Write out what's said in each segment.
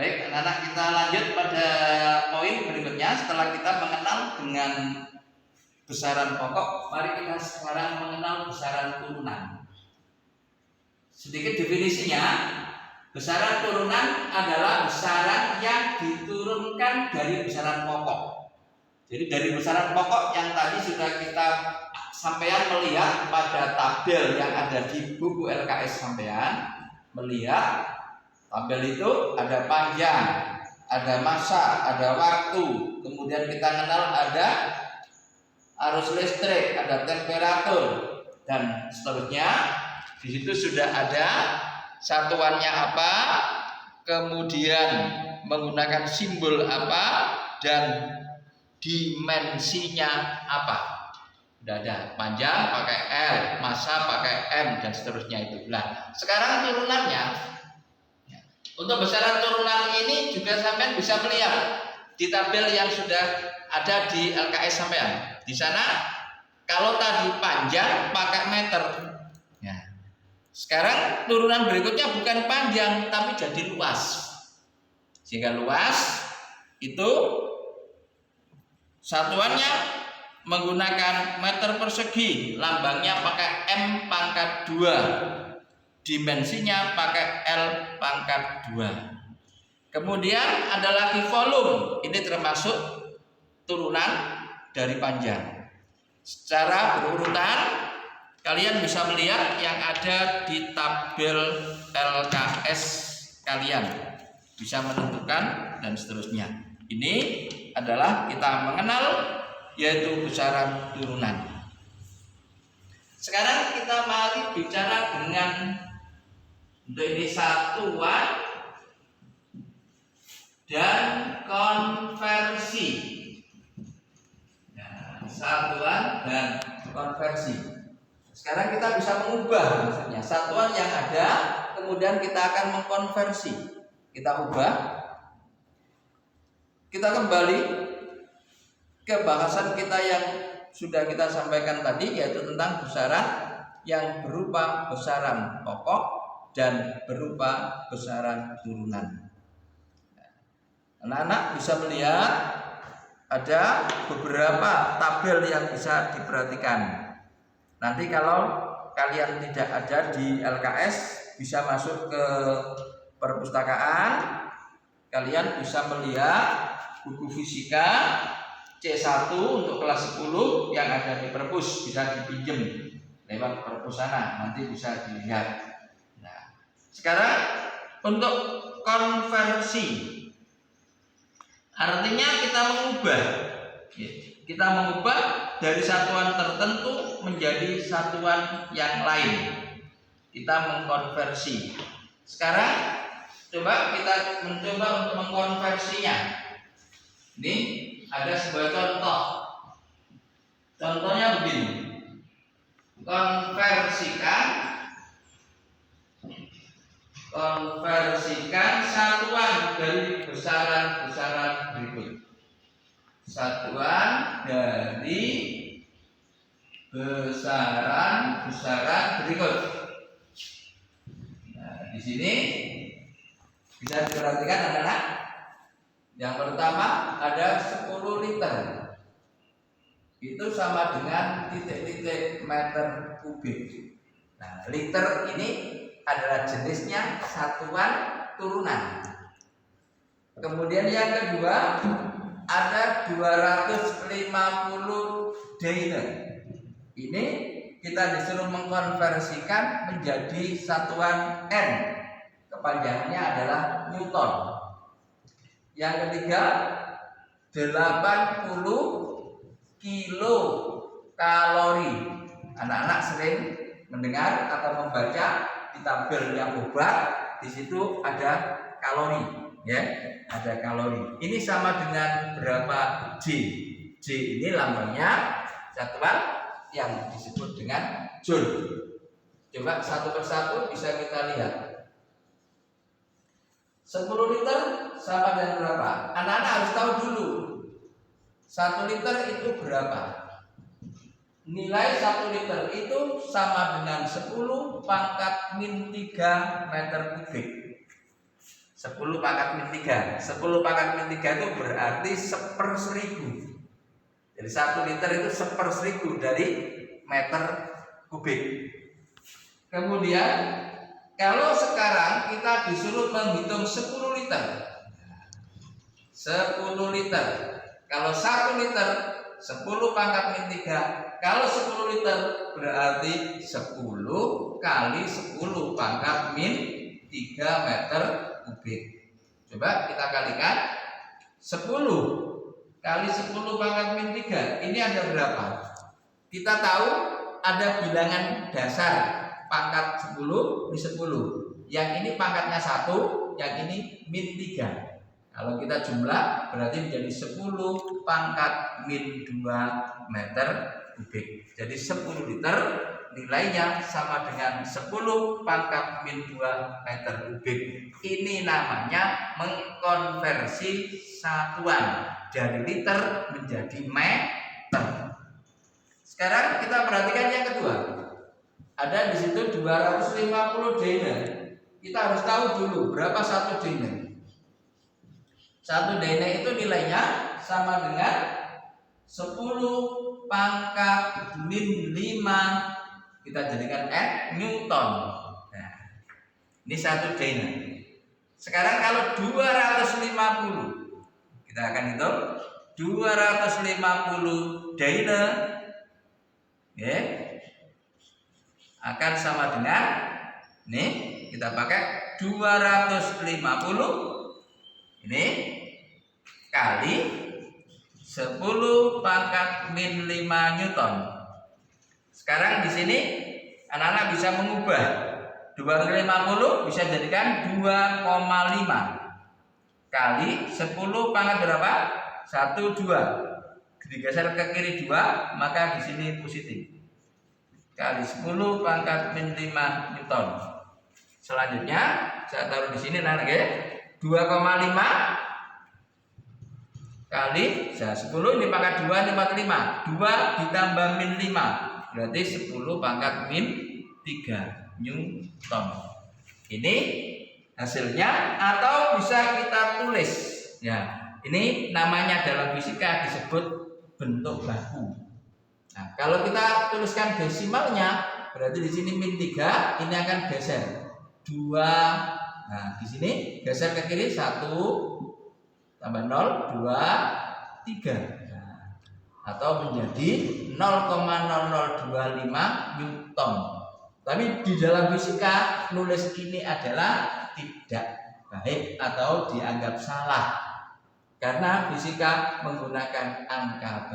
Baik, anak-anak, kita lanjut pada poin berikutnya. Setelah kita mengenal dengan besaran pokok, mari kita sekarang mengenal besaran turunan. Sedikit definisinya, besaran turunan adalah besaran yang diturunkan dari besaran pokok. Jadi dari besaran pokok yang tadi sudah kita sampean melihat pada tabel yang ada di buku LKS sampean, melihat tabel itu ada panjang, ada masa, ada waktu, kemudian kita kenal ada arus listrik, ada temperatur, dan seterusnya. Di situ sudah ada satuannya apa, kemudian menggunakan simbol apa, dan dimensinya apa. Sudah ada panjang pakai L, masa pakai M, dan seterusnya itu. Nah, sekarang turunannya. Untuk besaran turunan ini juga sampean bisa melihat di tabel yang sudah ada di LKS sampean. Di sana kalau tadi panjang pakai meter. Ya. Sekarang turunan berikutnya bukan panjang tapi jadi luas. Sehingga luas itu satuannya menggunakan meter persegi, lambangnya pakai M pangkat 2. Dimensinya pakai L pangkat 2. Kemudian ada lagi volume. Ini termasuk turunan dari panjang. Secara berurutan kalian bisa melihat yang ada di tabel LKS kalian, bisa menentukan dan seterusnya. Ini adalah kita mengenal yaitu besaran turunan. Sekarang kita mari bicara dengan ini satuan dan konversi. Nah, satuan dan konversi. Sekarang kita bisa mengubah maksudnya satuan yang ada, kemudian kita akan mengkonversi. Kita ubah. Kita kembali ke bahasan kita yang sudah kita sampaikan tadi, yaitu tentang besaran yang berupa besaran pokok dan berupa besaran turunan. Anak-anak bisa melihat ada beberapa tabel yang bisa diperhatikan. Nanti kalau kalian tidak ada di LKS, bisa masuk ke perpustakaan, kalian bisa melihat buku fisika C1 untuk kelas 10 yang ada di perpus, bisa dipinjam lewat perpus sana, nanti bisa dilihat. Nah, sekarang untuk konversi, artinya kita mengubah dari satuan tertentu menjadi satuan yang lain. Kita mengkonversi. Sekarang coba kita mencoba untuk mengkonversinya. Ini ada sebuah contoh. Contohnya begini. Konversikan satuan dari besaran-besaran berikut. Satuan dari besaran-besaran berikut. Nah, di sini bisa diperhatikan anak-anak. Yang pertama ada 10 liter. Itu sama dengan titik-titik meter kubik. Nah, liter ini adalah jenisnya satuan turunan. Kemudian yang kedua ada 250 Dainer. Ini kita disuruh mengkonversikan menjadi satuan N. Kepanjangannya adalah Newton. Yang ketiga 80 kilokalori. Anak-anak sering mendengar atau membaca di tabel yang obat, di situ ada kalori, ya, ada kalori. Ini sama dengan berapa J? J ini lambangnya satuan yang disebut dengan Joule. Coba satu persatu bisa kita lihat. 10 liter sama dengan berapa? Anak-anak harus tahu dulu 1 liter itu berapa. Nilai 1 liter itu sama dengan 10 pangkat min 3 meter kubik. 10 pangkat min 3. 10 pangkat min 3 itu berarti 1/1000. Jadi 1 liter itu 1/1000 dari meter kubik. Kemudian kalau sekarang kita disuruh menghitung 10 liter. 10 liter. Kalau 1 liter 10 pangkat min 3. Kalau 10 liter berarti 10 kali 10 pangkat min 3 meter kubik. Coba kita kalikan. 10 kali 10 pangkat min 3. Ini ada berapa? Kita tahu ada bilangan dasar pangkat 10 di 10. Yang ini pangkatnya 1, yang ini min 3. Kalau kita jumlah berarti menjadi 10 pangkat min 2 meter kubik. Jadi 10 liter nilainya sama dengan 10 pangkat min 2 meter kubik. Ini namanya mengkonversi satuan dari liter menjadi meter. Sekarang kita perhatikan yang kedua. Ada di situ 250 dena. Kita harus tahu dulu berapa 1 dena. 1 dena itu nilainya sama dengan 10 pangkat min 5, kita jadikan N Newton. Nah, ini 1 dena. Sekarang kalau 250, kita akan hitung 250 dena, ya, akan sama dengan, nih kita pakai 250 ini kali 10 pangkat min 5 Newton. Sekarang di sini anak-anak bisa mengubah 250 bisa jadikan 2,5 kali 10 pangkat berapa? 1, 2. Digeser ke kiri 2, maka di sini positif. Kali 10 pangkat min 5 Newton. Selanjutnya saya taruh di sini nanti 2,5 kali 10 ini pangkat 2 ini pangkat 5. 2 ditambah min 5 berarti 10 pangkat min 3 Newton. Ini hasilnya, atau bisa kita tulis. Ya, ini namanya dalam fisika disebut bentuk baku. Nah, kalau kita tuliskan desimalnya berarti di sini min 3 ini akan geser 2. Nah, di sini geser ke kiri 1 tambah 0 2 3. Nah, atau menjadi 0,0025 Newton. Tapi di dalam fisika nulis ini adalah tidak baik atau dianggap salah karena fisika menggunakan angka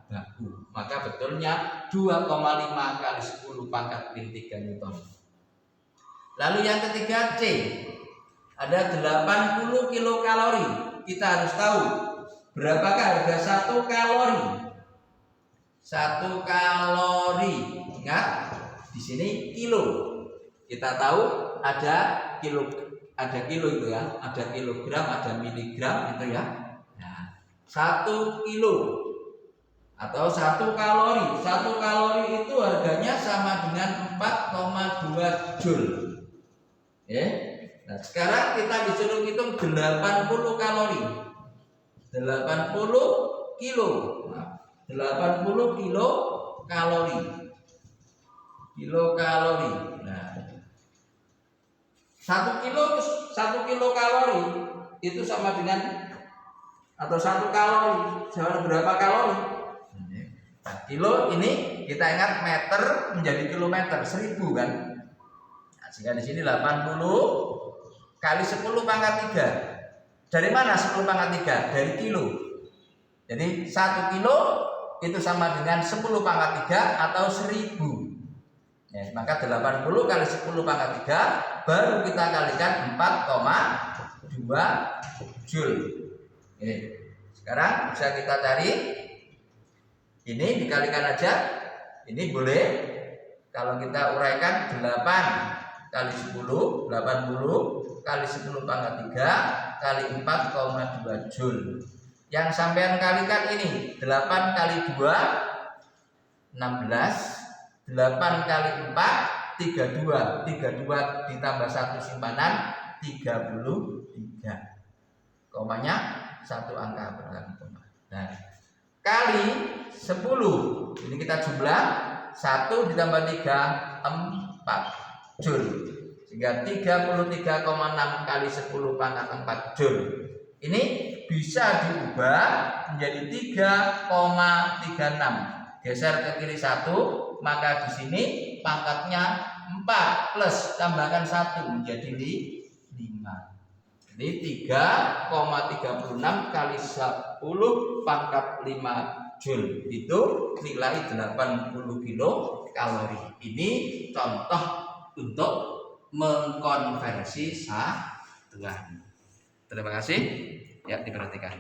baku. Maka betulnya 2,5 kali 10 pangkat min 3 Newton. Lalu yang ketiga C. Ada 80 kilokalori. Kita harus tahu berapakah harga 1 kalori. 1 kalori. Ingat, di sini kilo. Kita tahu ada kilo itu ya, ada kilogram, ada miligram itu ya. Nah, 1 kilo atau 1 kalori. 1 kalori itu harganya sama dengan 4,2 joule. Ya. Nah, sekarang kita disuruh hitung 80 kalori. 80 kilo. Nah, 80 kilo kalori. Kilokalori. Nah, 1 kilo kalori itu sama dengan, atau 1 kalori sama berapa kalori? Nah, kilo ini kita ingat meter menjadi kilometer 1000 kan? Nah, sehingga di sini 80 kali 10 pangkat 3. Dari mana 10 pangkat 3? Dari kilo. Jadi 1 kilo itu sama dengan 10 pangkat 3 atau 1000. Ya, maka 80 kali 10 pangkat 3 baru kita kalikan 4,2 joule. Ini. Sekarang bisa kita cari. Ini dikalikan aja. Ini boleh. Kalau kita uraikan 8 kali 10, 80 kali 10 pangkat 3 kali 4,2 joule. Yang sampean kalikan ini 8 kali 2 16, 8 kali 4 32 ditambah 1 simpanan 33. 3. Komanya satu angka belakang koma. Nah, kali 10. Ini kita jumlah 1 ditambah 3 4 Joule. Sehingga 33,6 kali 10 pangkat 4 Joule. Ini bisa diubah menjadi 3,36. Geser ke kiri 1, maka di sini pangkatnya 4 plus tambahkan 1 menjadi 5. Jadi 3,36 kali 10 pangkat 5 Joule itu nilai 80 kilokalori. Ini contoh untuk mengkonversi satuan. Terima kasih. Ya, diperhatikan.